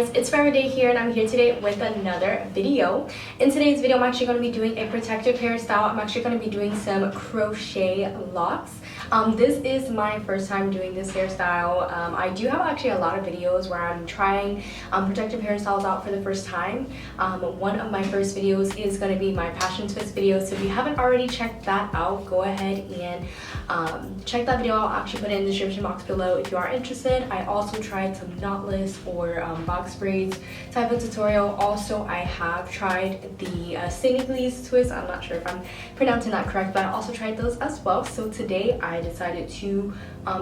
guys, it's Friday here and I'm here today with another video. In today's video, I'm actually going to be doing a protective hairstyle. I'm actually going to be doing some crochet locks. This is my first time doing this hairstyle. I do have actually a lot of videos where I'm trying protective hairstyles out for the first time. One of my first videos is going to be my passion twist video, so if you haven't already checked that out, go ahead and check that video. I'll actually put it in the description box below if you are interested. I also tried some knotless or box braids type of tutorial. Also, I have tried the Leeven twist. I'm not sure if I'm pronouncing that correct, but I also tried those as well. So today I decided to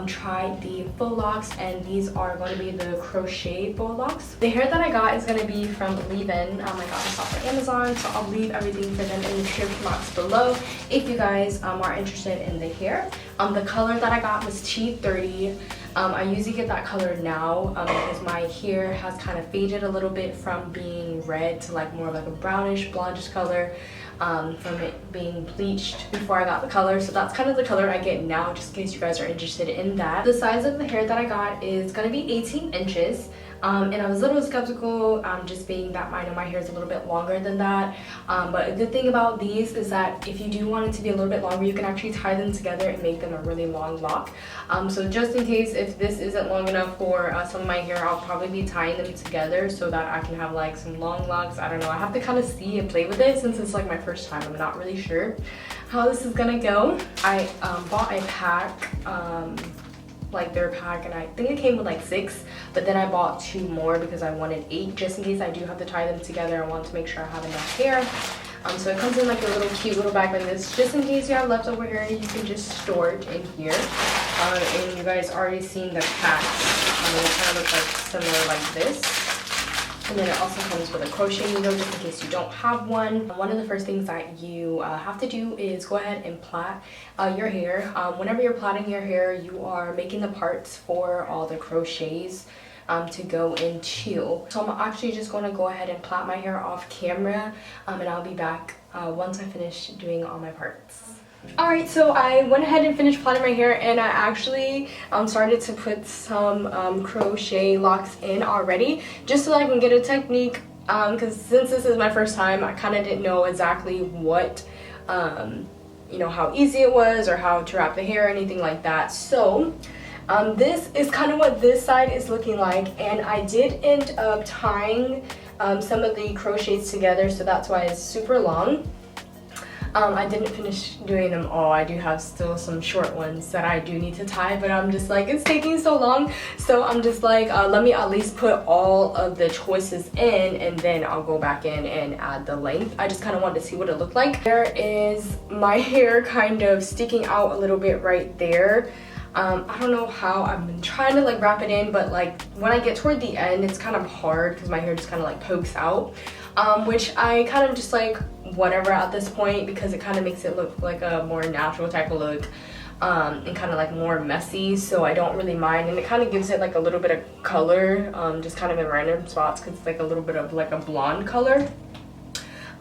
try the faux locks, and these are going to be the crochet faux locks. The hair that I got is going to be from Leeven. I got this off of Amazon, so I'll leave everything for them in the description box below if you guys are interested in the hair. The color that I got was T30. I usually get that color now because my hair has kind of faded a little bit from being red to like more of like a brownish blondish color from it being bleached before I got the color. So that's kind of the color I get now, just in case you guys are interested in that. The size of the hair that I got is going to be 18 inches. And I was a little skeptical, just being that I know my hair is a little bit longer than that. But a good thing about these is that if you do want it to be a little bit longer, you can actually tie them together and make them a really long lock. So just in case if this isn't long enough for some of my hair, I'll probably be tying them together so that I can have like some long locks. I don't know, I have to kind of see and play with it since it's like my first time. I'm not really sure how this is gonna go. I bought a pack, like their pack, and I think it came with like 6, but then I bought 2 more because I wanted 8 just in case I do have to tie them together. I want to make sure I have enough hair. So it comes in like a little cute little bag like this, just in case you have leftover hair. You can just store it in here. And you guys already seen the pack. It kind of looks like similar like this. And then it also comes with a crochet needle just in case you don't have one. One of the first things that you have to do is go ahead and plait your hair. Whenever you're plaiting your hair, you are making the parts for all the crochets to go into. So I'm actually just going to go ahead and plait my hair off camera, and I'll be back once I finish doing all my parts. Alright, so I went ahead and finished plaiting my hair, and I actually started to put some crochet locks in already, just so I can get a technique, because since this is my first time, I kind of didn't know exactly what, you know, how easy it was or how to wrap the hair or anything like that. So this is kind of what this side is looking like, and I did end up tying some of the crochets together, so that's why it's super long. I didn't finish doing them all. I do have still some short ones that I do need to tie, but I'm just like, it's taking so long. So I'm just like, let me at least put all of the choices in, and then I'll go back in and add the length. I just kind of wanted to see what it looked like. There is my hair kind of sticking out a little bit right there. I don't know how. I've been trying to like wrap it in, but like when I get toward the end, it's kind of hard because my hair just kind of like pokes out, which I kind of just like whatever at this point, because it kind of makes it look like a more natural type of look, and kind of like more messy, so I don't really mind. And it kind of gives it like a little bit of color, just kind of in random spots, because it's like a little bit of like a blonde color.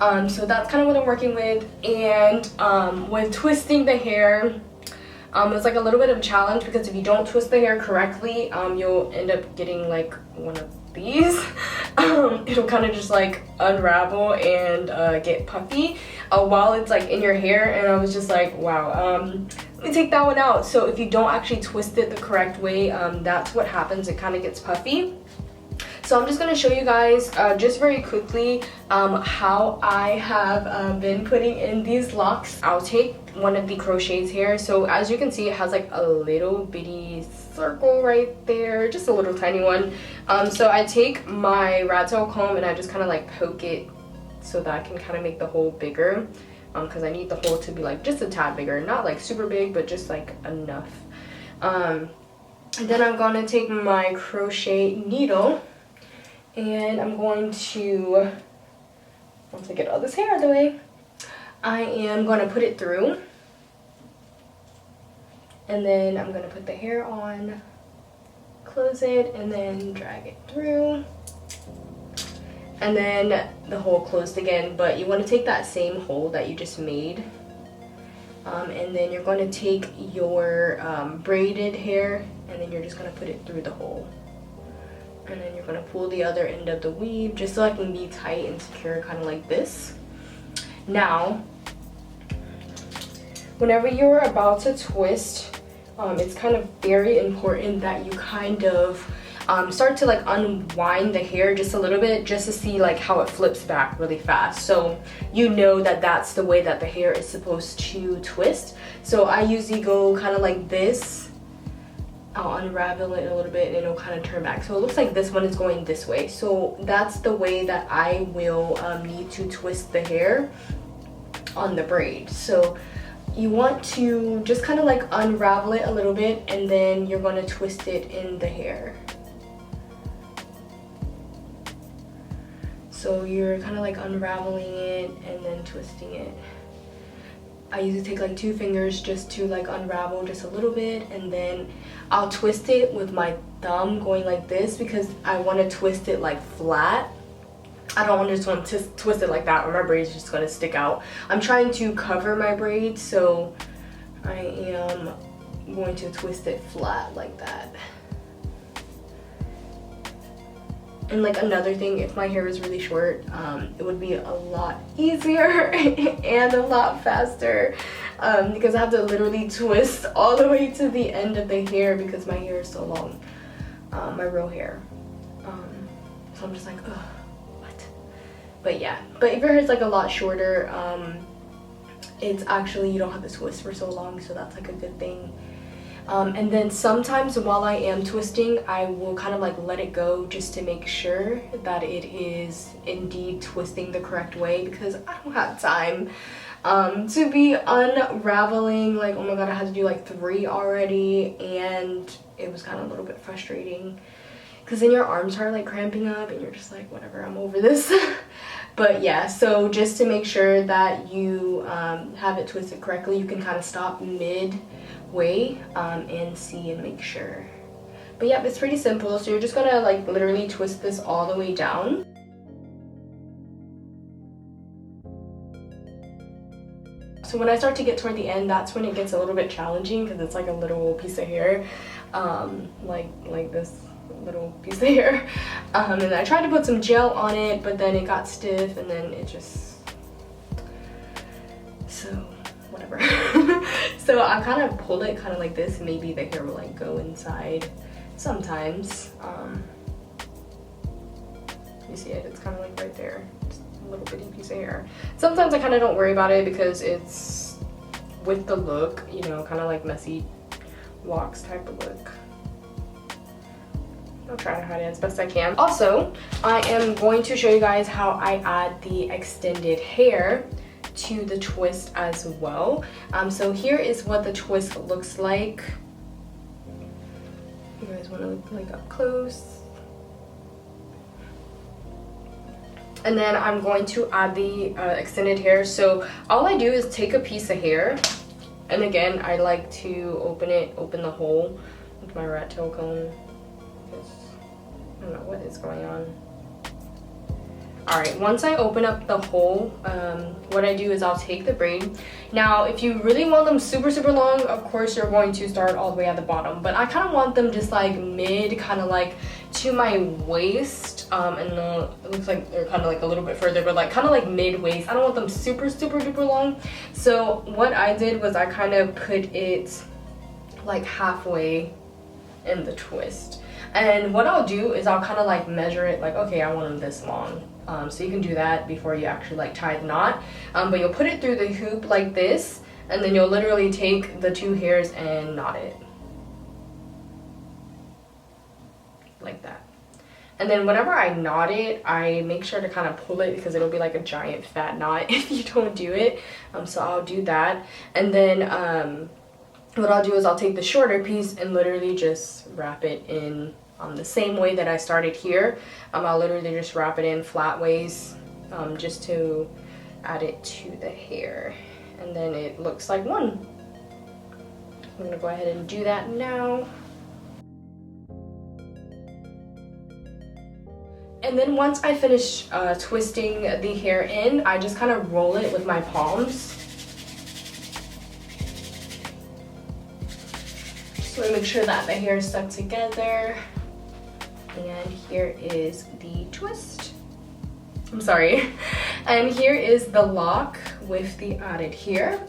So that's kind of what I'm working with. And with twisting the hair, it's like a little bit of a challenge, because if you don't twist the hair correctly, you'll end up getting like one of these. It'll kind of just like unravel and get puffy while it's like in your hair, and I was just like, wow, let me take that one out. So if you don't actually twist it the correct way, that's what happens. It kind of gets puffy. So I'm just going to show you guys just very quickly how I have been putting in these locks. I'll take one of the crochets here. So as you can see, it has like a little bitty circle right there, just a little tiny one. So I take my rat tail comb and I just kind of like poke it so that I can kind of make the hole bigger, because I need the hole to be like just a tad bigger, not like super big, but just like enough. And then I'm going to take my crochet needle, and I'm going to, once I get all this hair out of the way, I am going to put it through. And then I'm going to put the hair on, close it, and then drag it through. And then the hole closed again, but you want to take that same hole that you just made. And then you're going to take your braided hair, and then you're just going to put it through the hole. And then you're gonna pull the other end of the weave just so it can be tight and secure, kind of like this. Now, whenever you're about to twist, it's kind of very important that you kind of start to like unwind the hair just a little bit, just to see like how it flips back really fast, so you know that that's the way that the hair is supposed to twist. So I usually go kind of like this. I'll unravel it a little bit and it'll kind of turn back, so it looks like this one is going this way. So that's the way that I will need to twist the hair on the braid. So you want to just kind of like unravel it a little bit, and then you're going to twist it in the hair. So you're kind of like unraveling it and then twisting it. I usually take like 2 fingers just to like unravel just a little bit, and then I'll twist it with my thumb going like this because I want to twist it like flat. I don't just want to twist it like that or my braid's just going to stick out. I'm trying to cover my braid, so I am going to twist it flat like that. And like another thing, if my hair is really short, it would be a lot easier and a lot faster because I have to literally twist all the way to the end of the hair because my hair is so long, my real hair. So I'm just like, ugh, what? But yeah, but if your hair is like a lot shorter, it's actually, you don't have to twist for so long, so that's like a good thing. And then sometimes while I am twisting, I will kind of like let it go just to make sure that it is indeed twisting the correct way, because I don't have time to be unraveling. Like, oh my god, I had to do like 3 already, and it was kind of a little bit frustrating because then your arms are like cramping up and you're just like, whatever, I'm over this. But yeah, so just to make sure that you have it twisted correctly, you can kind of stop midway and see and make sure. But yeah, it's pretty simple. So you're just gonna like literally twist this all the way down. So when I start to get toward the end, that's when it gets a little bit challenging because it's like a little piece of hair, like this little piece of hair. And I tried to put some gel on it, but then it got stiff and then it just, so whatever. So I kind of pulled it kind of like this. Maybe the hair will like go inside sometimes. You see it, it's kind of like right there, just a little bitty piece of hair. Sometimes I kind of don't worry about it because it's with the look, you know, kind of like messy locks type of look. I'll try to hide it as best I can. Also, I am going to show you guys how I add the extended hair to the twist as well. So here is what the twist looks like. You guys want to look like up close. And then I'm going to add the extended hair. So all I do is take a piece of hair, and again, I like to open the hole with my rat tail comb. I don't know what is going on. Alright, once I open up the hole, what I do is I'll take the braid. Now, if you really want them super, super long, of course you're going to start all the way at the bottom. But I kind of want them just like mid, kind of like to my waist. And it looks like they're kind of like a little bit further, but like kind of like mid-waist. I don't want them super, super duper long. So what I did was I kind of put it like halfway in the twist. And what I'll do is I'll kind of like measure it like, okay, I want them this long. So you can do that before you actually like tie the knot. But you'll put it through the hoop like this, and then you'll literally take the 2 hairs and knot it. Like that. And then whenever I knot it, I make sure to kind of pull it because it'll be like a giant fat knot if you don't do it. So I'll do that. And then what I'll do is I'll take the shorter piece and literally just wrap it in the same way that I started here. I'll literally just wrap it in flat ways just to add it to the hair. And then it looks like one. I'm gonna go ahead and do that now. And then once I finish twisting the hair in, I just kind of roll it with my palms. So I make sure that the hair is stuck together. And here is the twist. I'm sorry. And here is the lock with the added here.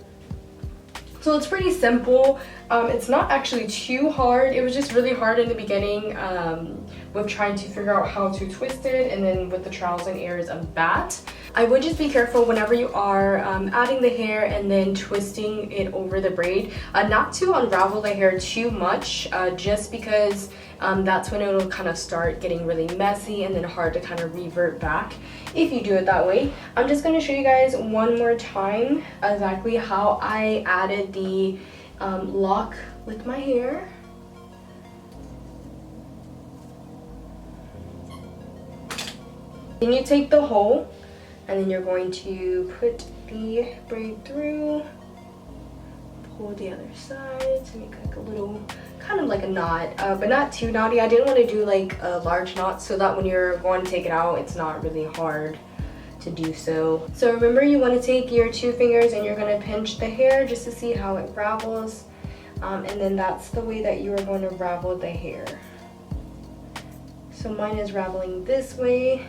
So it's pretty simple. It's not actually too hard. It was just really hard in the beginning with trying to figure out how to twist it, and then with the trials and errors of that. I would just be careful whenever you are adding the hair and then twisting it over the braid, not to unravel the hair too much, just because that's when it'll kind of start getting really messy and then hard to kind of revert back if you do it that way. I'm just going to show you guys one more time exactly how I added the lock with my hair. Then you take the hole and then you're going to put the braid through, pull the other side to make like a little, kind of like a knot, but not too knotty. I didn't want to do like a large knot so that when you're going to take it out, it's not really hard to do so. So remember, you want to take your 2 fingers and you're going to pinch the hair just to see how it ravels, and then that's the way that you are going to ravel the hair. So mine is raveling this way.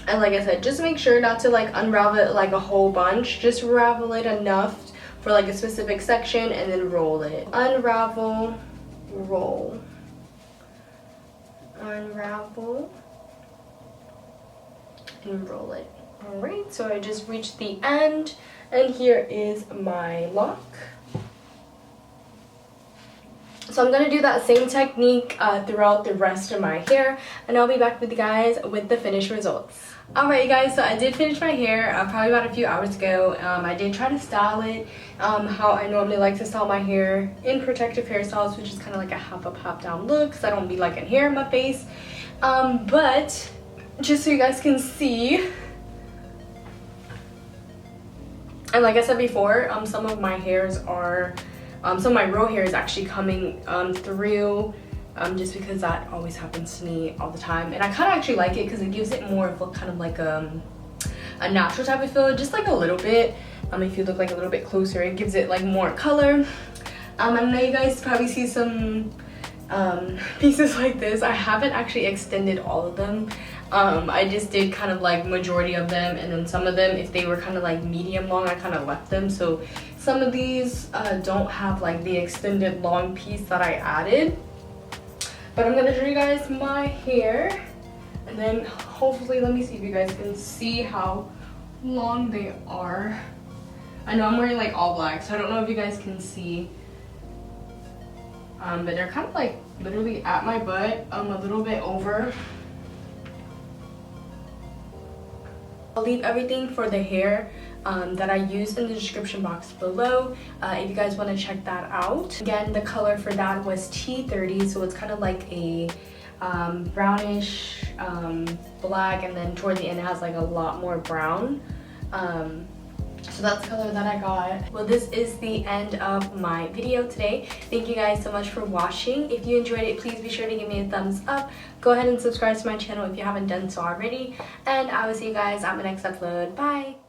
And like I said, just make sure not to like unravel it like a whole bunch. Just ravel it enough for like a specific section and then roll it. Unravel, roll. Unravel and roll it. Alright, so I just reached the end and here is my lock. So I'm going to do that same technique throughout the rest of my hair, and I'll be back with you guys with the finished results. Alright you guys, so I did finish my hair probably about a few hours ago. I did try to style it how I normally like to style my hair in protective hairstyles, which is kind of like a half up, half down look, because I don't be liking hair in my face. But just so you guys can see, and like I said before, some of my hairs are some of my row hair is actually coming through, just because that always happens to me all the time, and I kind of actually like it because it gives it more of a kind of like a natural type of feel, just like a little bit. If you look like a little bit closer, it gives it like more color. I know you guys probably see some pieces like this. I haven't actually extended all of them. I just did kind of like majority of them, and then some of them, if they were kind of like medium long, I kind of left them. So some of these don't have like the extended long piece that I added. But I'm going to show you guys my hair, and then hopefully, let me see if you guys can see how long they are. I know I'm wearing like all black, so I don't know if you guys can see. But they're kind of like literally at my butt, a little bit over. I'll leave everything for the hair that I use in the description box below if you guys want to check that out. Again, the color for that was T30, so it's kind of like a brownish black, and then toward the end it has like a lot more brown. So that's the color that I got. Well, this is the end of my video today. Thank you guys so much for watching. If you enjoyed it, please be sure to give me a thumbs up. Go ahead and subscribe to my channel if you haven't done so already. And I will see you guys on my next upload. Bye!